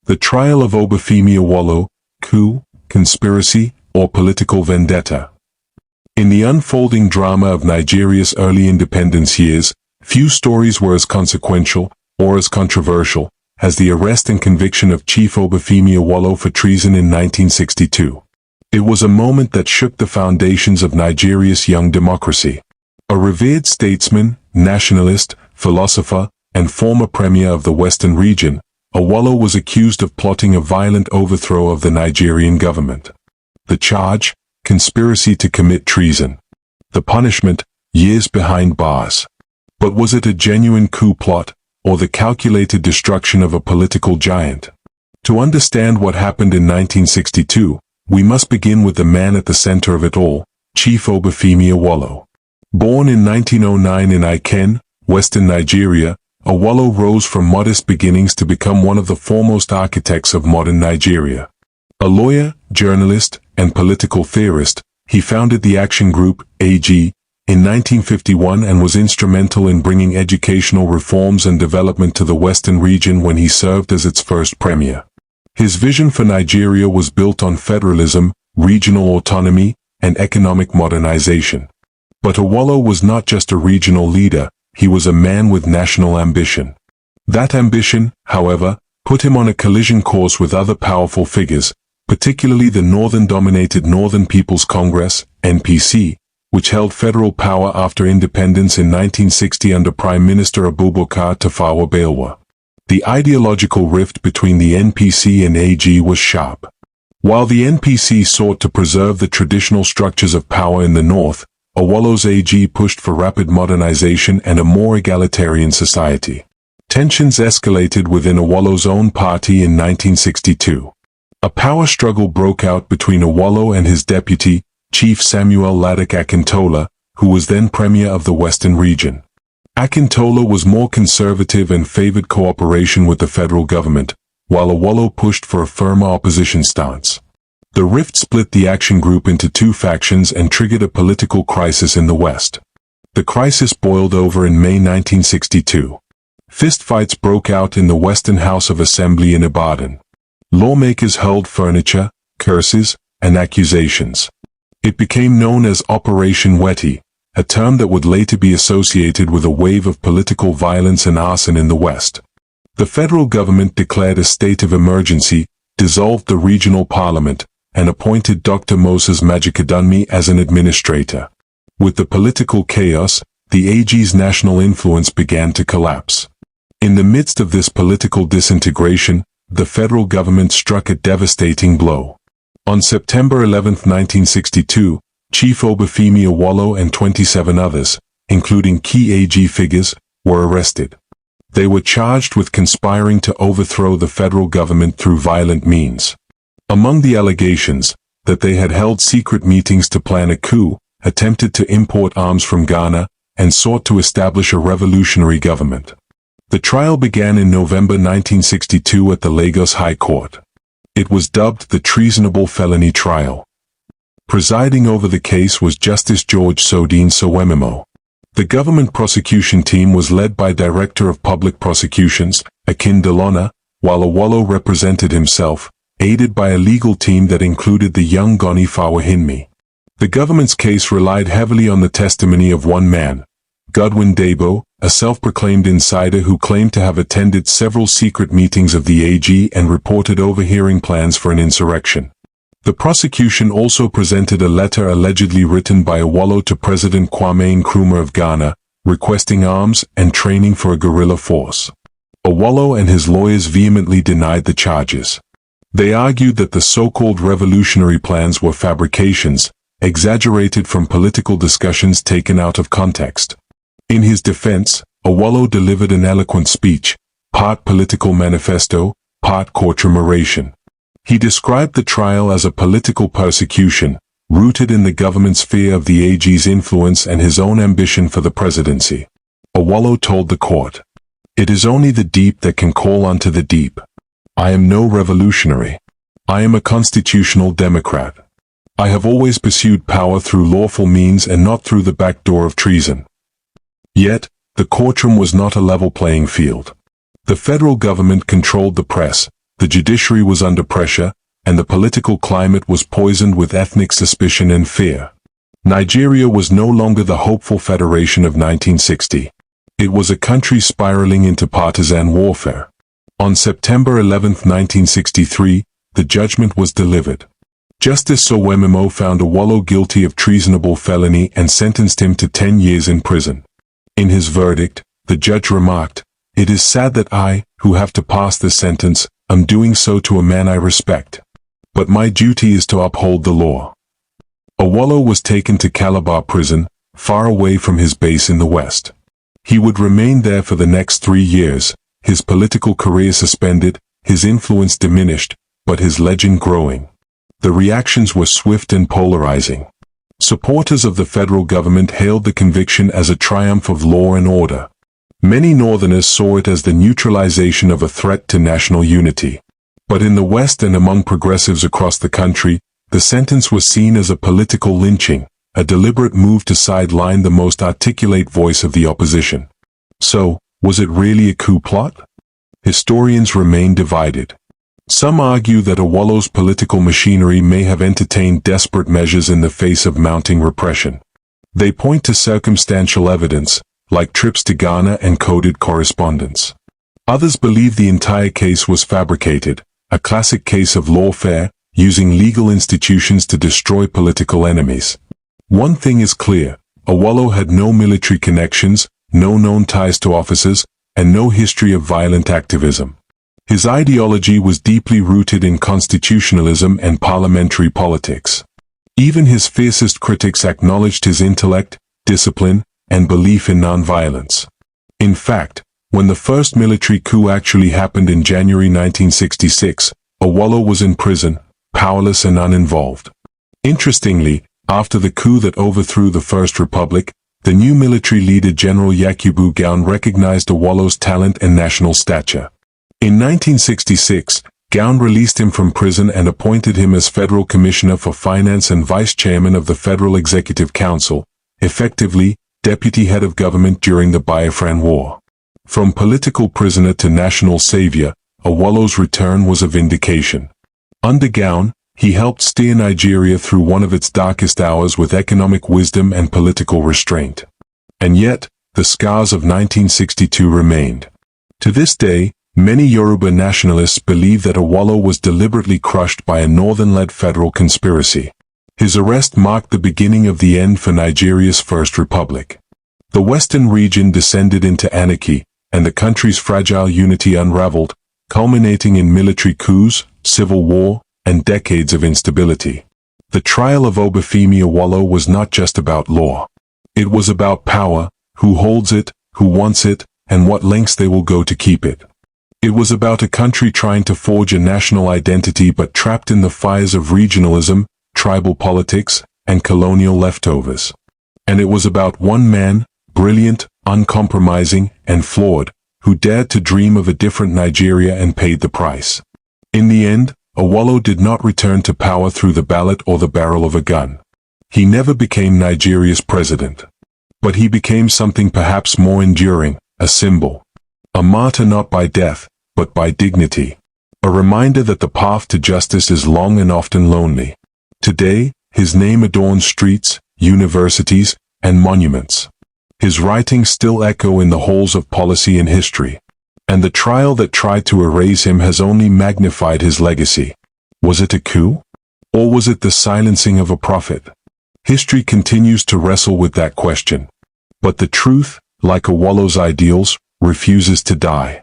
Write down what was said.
The trial of Obafemi Awolowo, coup, conspiracy, or political vendetta. In the unfolding drama of Nigeria's early independence years, few stories were as consequential, or as controversial, as the arrest and conviction of Chief Obafemi Awolowo for treason in 1962. It was a moment that shook the foundations of Nigeria's young democracy. A revered statesman, nationalist, philosopher, and former premier of the Western region, Awolowo was accused of plotting a violent overthrow of the Nigerian government. The charge: conspiracy to commit treason. The punishment: years behind bars. But was it a genuine coup plot, or the calculated destruction of a political giant? To understand what happened in 1962, we must begin with the man at the center of it all, Chief Obafemi Awolowo. Born in 1909 in Iken, Western Nigeria, Awolowo rose from modest beginnings to become one of the foremost architects of modern Nigeria. A lawyer, journalist, and political theorist, he founded the Action Group, AG, in 1951 and was instrumental in bringing educational reforms and development to the Western region when he served as its first premier. His vision for Nigeria was built on federalism, regional autonomy, and economic modernization. But Awolowo was not just a regional leader, he was a man with national ambition. That ambition, however, put him on a collision course with other powerful figures, particularly the Northern-dominated Northern People's Congress, NPC, which held federal power after independence in 1960 under Prime Minister Abubakar Tafawa Balewa. The ideological rift between the NPC and AG was sharp. While the NPC sought to preserve the traditional structures of power in the north, Awolowo's AG pushed for rapid modernization and a more egalitarian society. Tensions escalated within Awolowo's own party in 1962. A power struggle broke out between Awolowo and his deputy, Chief Samuel Ladik Akintola, who was then premier of the Western region. Akintola was more conservative and favored cooperation with the federal government, while Awolowo pushed for a firmer opposition stance. The rift split the Action Group into two factions and triggered a political crisis in the West. The crisis boiled over in May 1962. Fistfights broke out in the Western House of Assembly in Ibadan. Lawmakers hurled furniture, curses, and accusations. It became known as Operation Weti, a term that would later be associated with a wave of political violence and arson in the West. The federal government declared a state of emergency, dissolved the regional parliament, and appointed Dr. Moses Majikadunmi as an administrator. With the political chaos, the AG's national influence began to collapse. In the midst of this political disintegration, the federal government struck a devastating blow. On September 11, 1962, Chief Obafemi Awolowo and 27 others, including key AG figures, were arrested. They were charged with conspiring to overthrow the federal government through violent means. Among the allegations, that they had held secret meetings to plan a coup, attempted to import arms from Ghana, and sought to establish a revolutionary government. The trial began in November 1962 at the Lagos High Court. It was dubbed the Treasonable Felony Trial. Presiding over the case was Justice George Sodin Sowemimo. The government prosecution team was led by Director of Public Prosecutions, Akin Delona, while Awolowo represented himself, aided by a legal team that included the young Goni Fawehinmi. The government's case relied heavily on the testimony of one man, Godwin Dabo, a self-proclaimed insider who claimed to have attended several secret meetings of the AG and reported overhearing plans for an insurrection. The prosecution also presented a letter allegedly written by Awolowo to President Kwame Nkrumah of Ghana, requesting arms and training for a guerrilla force. Awolowo and his lawyers vehemently denied the charges. They argued that the so-called revolutionary plans were fabrications, exaggerated from political discussions taken out of context. In his defense, Awolowo delivered an eloquent speech, part political manifesto, part courtroom oration. He described the trial as a political persecution, rooted in the government's fear of the AG's influence and his own ambition for the presidency. Awolowo told the court, "It is only the deep that can call unto the deep. I am no revolutionary. I am a constitutional Democrat. I have always pursued power through lawful means and not through the back door of treason." Yet, the courtroom was not a level playing field. The federal government controlled the press, the judiciary was under pressure, and the political climate was poisoned with ethnic suspicion and fear. Nigeria was no longer the hopeful federation of 1960. It was a country spiraling into partisan warfare. On September 11, 1963, the judgment was delivered. Justice Awolowo found Awolowo guilty of treasonable felony and sentenced him to 10 years in prison. In his verdict, the judge remarked, "It is sad that I, who have to pass this sentence, am doing so to a man I respect. But my duty is to uphold the law." Awolowo was taken to Calabar prison, far away from his base in the west. He would remain there for the next 3 years, his political career suspended, his influence diminished, but his legend growing. The reactions were swift and polarizing. Supporters of the federal government hailed the conviction as a triumph of law and order. Many Northerners saw it as the neutralization of a threat to national unity. But in the West and among progressives across the country, the sentence was seen as a political lynching, a deliberate move to sideline the most articulate voice of the opposition. So, was it really a coup plot? Historians remain divided. Some argue that Awolowo's political machinery may have entertained desperate measures in the face of mounting repression. They point to circumstantial evidence, like trips to Ghana and coded correspondence. Others believe the entire case was fabricated, a classic case of lawfare, using legal institutions to destroy political enemies. One thing is clear, Awolowo had no military connections, no known ties to officers, and no history of violent activism. His ideology was deeply rooted in constitutionalism and parliamentary politics. Even his fiercest critics acknowledged his intellect, discipline, and belief in nonviolence. In fact, when the first military coup actually happened in January 1966, Awolowo was in prison, powerless and uninvolved. Interestingly, after the coup that overthrew the First Republic, the new military leader General Yakubu Gowon recognized Awolowo's talent and national stature. In 1966, Gowon released him from prison and appointed him as Federal Commissioner for Finance and Vice Chairman of the Federal Executive Council, effectively, deputy head of government during the Biafran War. From political prisoner to national savior, Awolowo's return was a vindication. Under Gowon, he helped steer Nigeria through one of its darkest hours with economic wisdom and political restraint. And yet, the scars of 1962 remained. To this day, many Yoruba nationalists believe that Awolowo was deliberately crushed by a northern-led federal conspiracy. His arrest marked the beginning of the end for Nigeria's First Republic. The western region descended into anarchy, and the country's fragile unity unraveled, culminating in military coups, civil war, and decades of instability. The trial of Obafemi Awolowo was not just about law. It was about power, who holds it, who wants it, and what lengths they will go to keep it. It was about a country trying to forge a national identity but trapped in the fires of regionalism, tribal politics, and colonial leftovers. And it was about one man, brilliant, uncompromising, and flawed, who dared to dream of a different Nigeria and paid the price. In the end, Awolowo did not return to power through the ballot or the barrel of a gun. He never became Nigeria's president. But he became something perhaps more enduring, a symbol. A martyr not by death, but by dignity. A reminder that the path to justice is long and often lonely. Today, his name adorns streets, universities, and monuments. His writings still echo in the halls of policy and history. And the trial that tried to erase him has only magnified his legacy. Was it a coup? Or was it the silencing of a prophet? History continues to wrestle with that question. But the truth, like Awolowo's ideals, refuses to die.